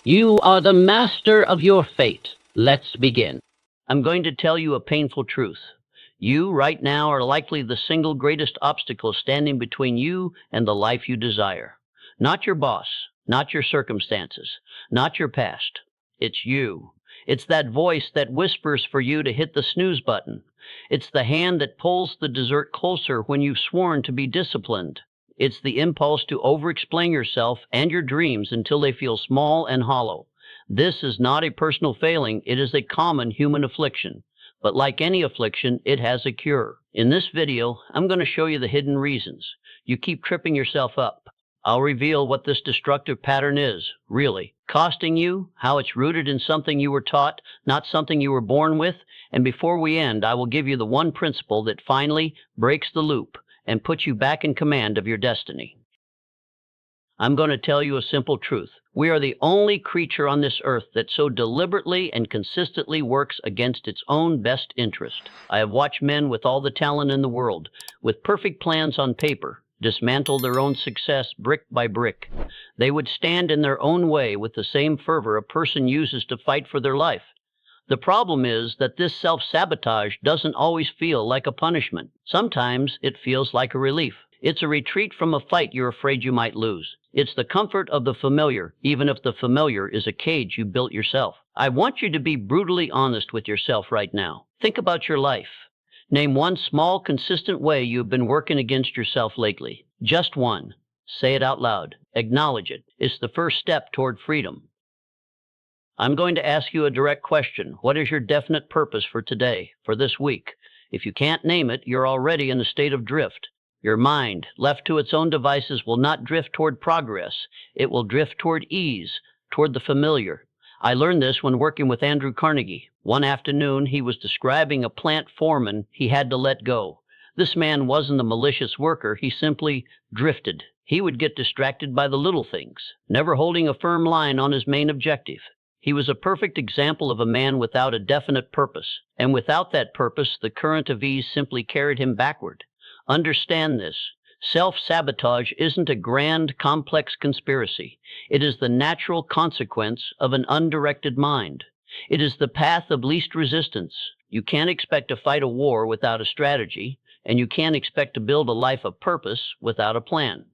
You are the master of your fate. Let's begin. I'm going to tell you a painful truth. You, right now, are likely the single greatest obstacle standing between you and the life you desire. Not your boss, not your circumstances, not your past. It's you. It's that voice that whispers for you to hit the snooze button. It's the hand that pulls the dessert closer when you've sworn to be disciplined. It's the impulse to over-explain yourself and your dreams until they feel small and hollow. This is not a personal failing, it is a common human affliction. But like any affliction, it has a cure. In this video, I'm going to show you the hidden reasons. You keep tripping yourself up. I'll reveal what this destructive pattern is, really, costing you, how it's rooted in something you were taught, not something you were born with, and before we end, I will give you the one principle that finally breaks the loop and puts you back in command of your destiny. I'm going to tell you a simple truth. We are the only creature on this earth that so deliberately and consistently works against its own best interest. I have watched men with all the talent in the world, with perfect plans on paper, dismantle their own success brick by brick. They would stand in their own way with the same fervor a person uses to fight for their life. The problem is that this self-sabotage doesn't always feel like a punishment. Sometimes it feels like a relief. It's a retreat from a fight you're afraid you might lose. It's the comfort of the familiar, even if the familiar is a cage you built yourself. I want you to be brutally honest with yourself right now. Think about your life. Name one small, consistent way you've been working against yourself lately. Just one. Say it out loud. Acknowledge it. It's the first step toward freedom. I'm going to ask you a direct question. What is your definite purpose for today, for this week? If you can't name it, you're already in a state of drift. Your mind, left to its own devices, will not drift toward progress. It will drift toward ease, toward the familiar. I learned this when working with Andrew Carnegie. One afternoon, he was describing a plant foreman he had to let go. This man wasn't a malicious worker. He simply drifted. He would get distracted by the little things, never holding a firm line on his main objective. He was a perfect example of a man without a definite purpose, and without that purpose, the current of ease simply carried him backward. Understand this. Self-sabotage isn't a grand, complex conspiracy. It is the natural consequence of an undirected mind. It is the path of least resistance. You can't expect to fight a war without a strategy, and you can't expect to build a life of purpose without a plan.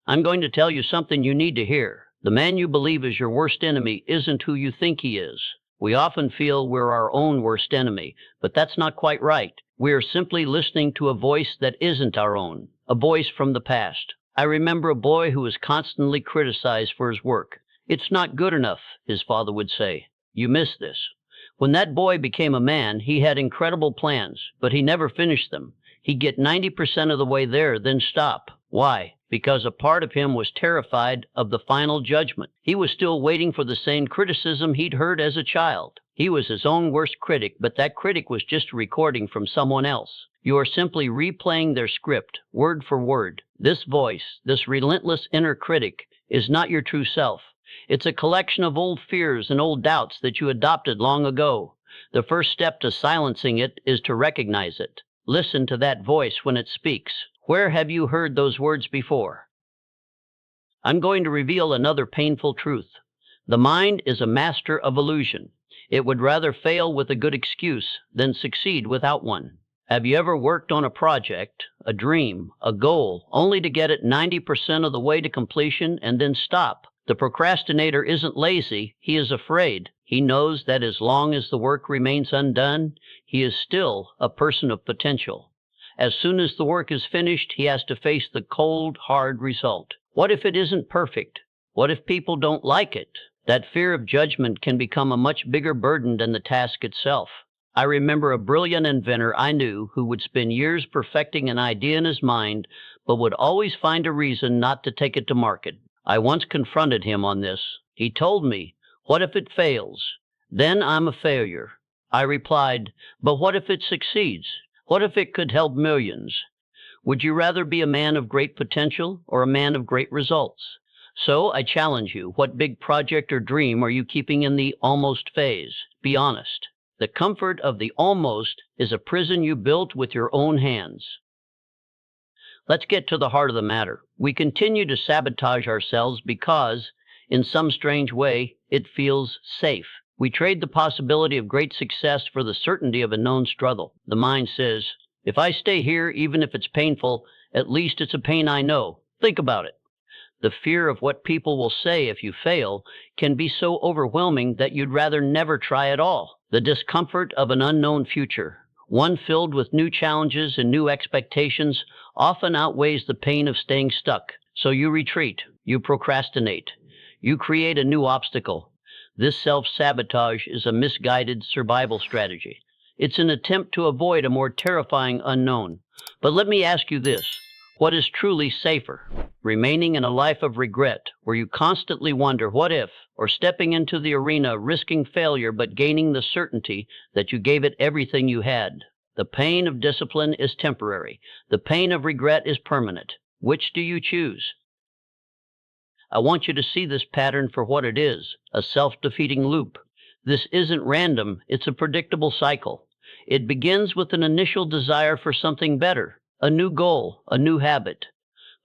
I'm going to tell you something you need to hear. The man you believe is your worst enemy isn't who you think he is. We often feel we're our own worst enemy, but that's not quite right. We are simply listening to a voice that isn't our own, a voice from the past. I remember a boy who was constantly criticized for his work. "It's not good enough," his father would say. "You miss this." When that boy became a man, he had incredible plans, but he never finished them. He'd get 90% of the way there, then stop. Why? Because a part of him was terrified of the final judgment. He was still waiting for the same criticism he'd heard as a child. He was his own worst critic, but that critic was just a recording from someone else. You are simply replaying their script, word for word. This voice, this relentless inner critic, is not your true self. It's a collection of old fears and old doubts that you adopted long ago. The first step to silencing it is to recognize it. Listen to that voice when it speaks. Where have you heard those words before? I'm going to reveal another painful truth. The mind is a master of illusion. It would rather fail with a good excuse than succeed without one. Have you ever worked on a project, a dream, a goal, only to get it 90% of the way to completion and then stop? The procrastinator isn't lazy, he is afraid. He knows that as long as the work remains undone, he is still a person of potential. As soon as the work is finished, he has to face the cold, hard result. What if it isn't perfect? What if people don't like it? That fear of judgment can become a much bigger burden than the task itself. I remember a brilliant inventor I knew who would spend years perfecting an idea in his mind, but would always find a reason not to take it to market. I once confronted him on this. He told me, "What if it fails? Then I'm a failure." I replied, "But what if it succeeds? What if it could help millions?" Would you rather be a man of great potential or a man of great results? So I challenge you, what big project or dream are you keeping in the almost phase? Be honest. The comfort of the almost is a prison you built with your own hands. Let's get to the heart of the matter. We continue to sabotage ourselves because In some strange way, it feels safe. We trade the possibility of great success for the certainty of a known struggle. The mind says, if I stay here, even if it's painful, at least it's a pain I know. Think about it. The fear of what people will say if you fail can be so overwhelming that you'd rather never try at all. The discomfort of an unknown future, one filled with new challenges and new expectations, often outweighs the pain of staying stuck. So you retreat, you procrastinate, you create a new obstacle. This self-sabotage is a misguided survival strategy. It's an attempt to avoid a more terrifying unknown. But let me ask you this. What is truly safer? Remaining in a life of regret, where you constantly wonder, what if? Or stepping into the arena, risking failure, but gaining the certainty that you gave it everything you had? The pain of discipline is temporary. The pain of regret is permanent. Which do you choose? I want you to see this pattern for what it is, a self-defeating loop. This isn't random, it's a predictable cycle. It begins with an initial desire for something better, a new goal, a new habit.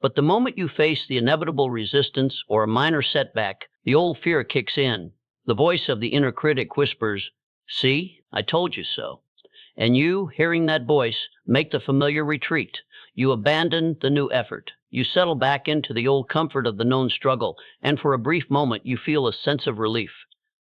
But the moment you face the inevitable resistance or a minor setback, the old fear kicks in. The voice of the inner critic whispers, "See, I told you so." And you, hearing that voice, make the familiar retreat. You abandon the new effort. You settle back into the old comfort of the known struggle, and for a brief moment you feel a sense of relief.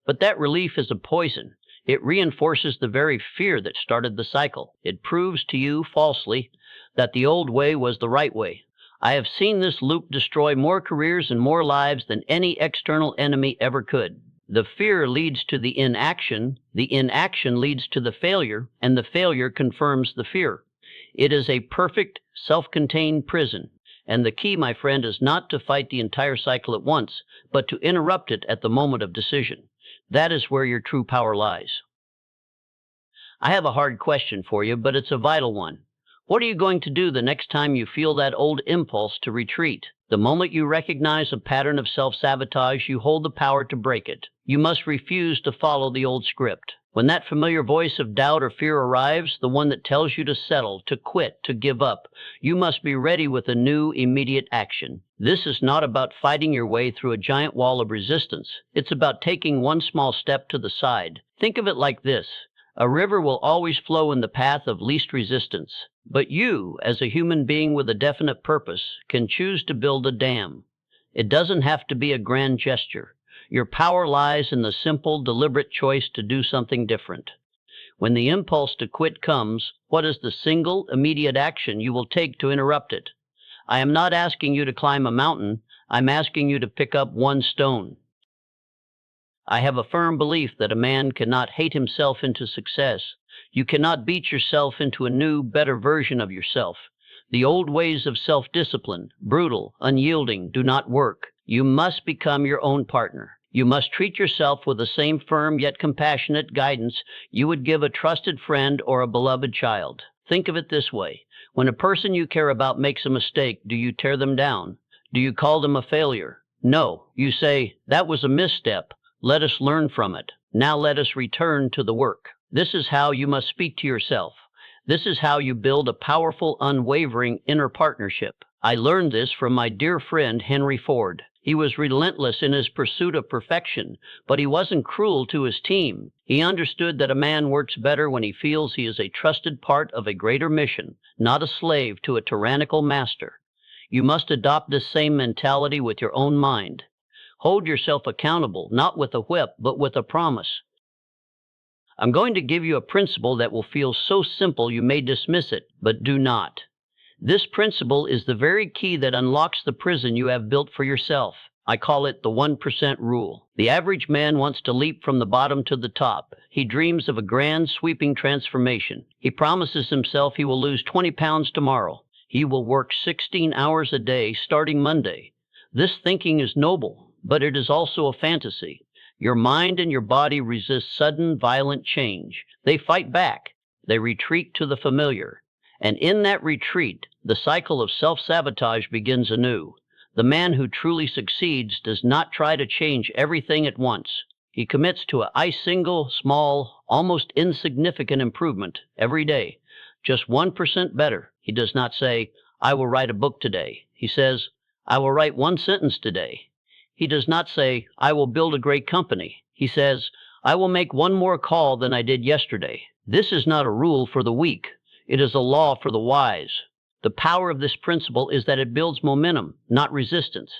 But that relief is a poison. It reinforces the very fear that started the cycle. It proves to you, falsely, that the old way was the right way. I have seen this loop destroy more careers and more lives than any external enemy ever could. The fear leads to the inaction leads to the failure, and the failure confirms the fear. It is a perfect, self-contained prison. And the key, my friend, is not to fight the entire cycle at once, but to interrupt it at the moment of decision. That is where your true power lies. I have a hard question for you, but it's a vital one. What are you going to do the next time you feel that old impulse to retreat? The moment you recognize a pattern of self-sabotage, you hold the power to break it. You must refuse to follow the old script. When that familiar voice of doubt or fear arrives, the one that tells you to settle, to quit, to give up, you must be ready with a new, immediate action. This is not about fighting your way through a giant wall of resistance. It's about taking one small step to the side. Think of it like this. A river will always flow in the path of least resistance. But you, as a human being with a definite purpose, can choose to build a dam. It doesn't have to be a grand gesture. Your power lies in the simple, deliberate choice to do something different. When the impulse to quit comes, what is the single, immediate action you will take to interrupt it? I am not asking you to climb a mountain. I'm asking you to pick up one stone. I have a firm belief that a man cannot hate himself into success. You cannot beat yourself into a new, better version of yourself. The old ways of self-discipline, brutal, unyielding, do not work. You must become your own partner. You must treat yourself with the same firm yet compassionate guidance you would give a trusted friend or a beloved child. Think of it this way. When a person you care about makes a mistake, do you tear them down? Do you call them a failure? No. You say, "That was a misstep. Let us learn from it. Now let us return to the work." This is how you must speak to yourself. This is how you build a powerful, unwavering inner partnership. I learned this from my dear friend Henry Ford. He was relentless in his pursuit of perfection, but he wasn't cruel to his team. He understood that a man works better when he feels he is a trusted part of a greater mission, not a slave to a tyrannical master. You must adopt this same mentality with your own mind. Hold yourself accountable, not with a whip, but with a promise. I'm going to give you a principle that will feel so simple you may dismiss it, but do not. This principle is the very key that unlocks the prison you have built for yourself. I call it the 1% rule. The average man wants to leap from the bottom to the top. He dreams of a grand, sweeping transformation. He promises himself he will lose 20 pounds tomorrow. He will work 16 hours a day starting Monday. This thinking is noble, but it is also a fantasy. Your mind and your body resist sudden, violent change. They fight back. They retreat to the familiar. And in that retreat, the cycle of self-sabotage begins anew. The man who truly succeeds does not try to change everything at once. He commits to a single, small, almost insignificant improvement every day, just 1% better. He does not say, "I will write a book today." He says, "I will write one sentence today." He does not say, I will build a great company. He says, I will make one more call than I did yesterday. This is not a rule for the weak. It is a law for the wise. The power of this principle is that it builds momentum, not resistance.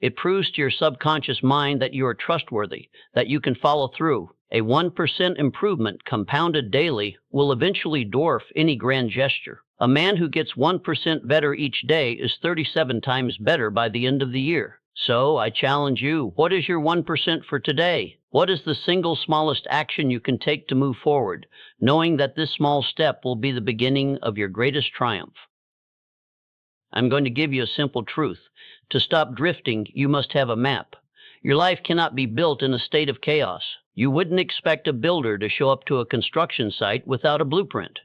It proves to your subconscious mind that you are trustworthy, that you can follow through. A 1% improvement compounded daily will eventually dwarf any grand gesture. A man who gets 1% better each day is 37 times better by the end of the year. So I challenge you, what is your 1% for today? What is the single smallest action you can take to move forward, knowing that this small step will be the beginning of your greatest triumph? I'm going to give you a simple truth. To stop drifting, you must have a map. Your life cannot be built in a state of chaos. You wouldn't expect a builder to show up to a construction site without a blueprint.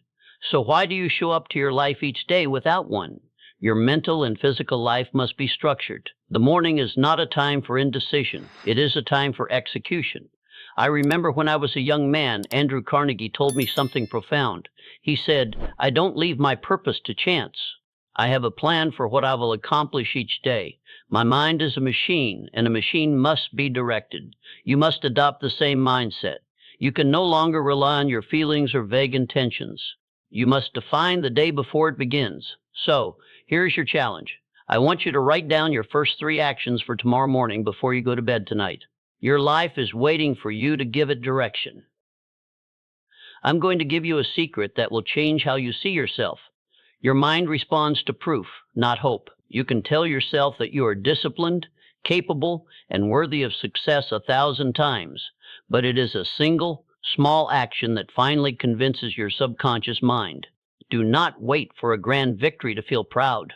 So why do you show up to your life each day without one? Your mental and physical life must be structured. The morning is not a time for indecision. It is a time for execution. I remember when I was a young man, Andrew Carnegie told me something profound. He said, I don't leave my purpose to chance. I have a plan for what I will accomplish each day. My mind is a machine, and a machine must be directed. You must adopt the same mindset. You can no longer rely on your feelings or vague intentions. You must define the day before it begins. So, here's your challenge. I want you to write down your first 3 actions for tomorrow morning before you go to bed tonight. Your life is waiting for you to give it direction. I'm going to give you a secret that will change how you see yourself. Your mind responds to proof, not hope. You can tell yourself that you are disciplined, capable, and worthy of success 1,000 times, but it is a single, small action that finally convinces your subconscious mind. Do not wait for a grand victory to feel proud.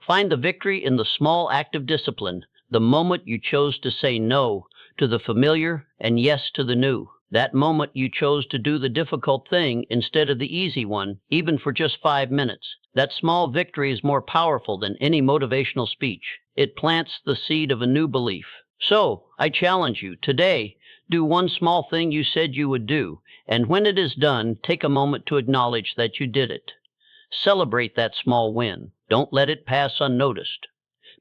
Find the victory in the small act of discipline, the moment you chose to say no to the familiar and yes to the new. That moment you chose to do the difficult thing instead of the easy one, even for just 5 minutes. That small victory is more powerful than any motivational speech. It plants the seed of a new belief. So, I challenge you, today, do one small thing you said you would do, and when it is done, take a moment to acknowledge that you did it. Celebrate that small win. Don't let it pass unnoticed.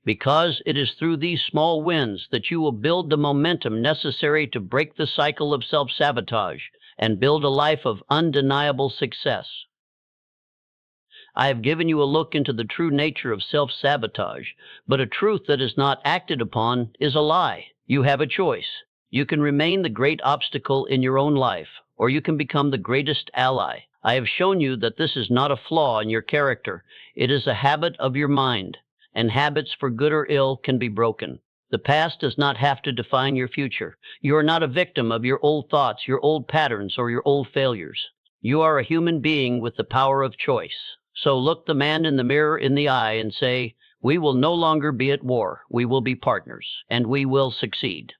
Because it is through these small wins that you will build the momentum necessary to break the cycle of self-sabotage and build a life of undeniable success. I have given you a look into the true nature of self-sabotage, but a truth that is not acted upon is a lie. You have a choice. You can remain the great obstacle in your own life, or you can become the greatest ally. I have shown you that this is not a flaw in your character. It is a habit of your mind, and habits, for good or ill, can be broken. The past does not have to define your future. You are not a victim of your old thoughts, your old patterns, or your old failures. You are a human being with the power of choice. So look the man in the mirror in the eye and say, we will no longer be at war. We will be partners, and we will succeed.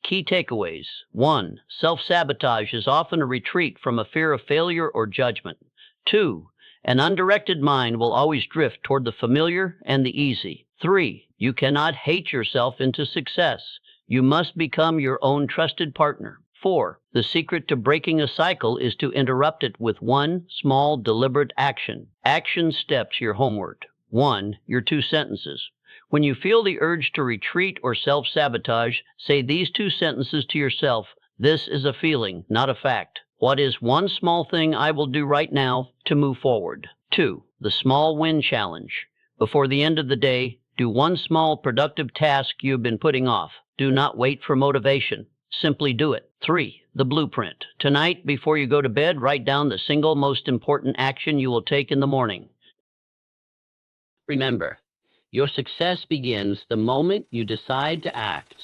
Key takeaways. 1. Self-sabotage is often a retreat from a fear of failure or judgment. 2. An undirected mind will always drift toward the familiar and the easy. 3. You cannot hate yourself into success. You must become your own trusted partner. 4. The secret to breaking a cycle is to interrupt it with one small, deliberate action. Action steps your homeward. 1. Your 2 sentences. When you feel the urge to retreat or self-sabotage, say these 2 sentences to yourself. This is a feeling, not a fact. What is one small thing I will do right now to move forward? 2. The small win challenge. Before the end of the day, do one small productive task you've been putting off. Do not wait for motivation. Simply do it. 3. The blueprint. Tonight, before you go to bed, write down the single most important action you will take in the morning. Remember, your success begins the moment you decide to act.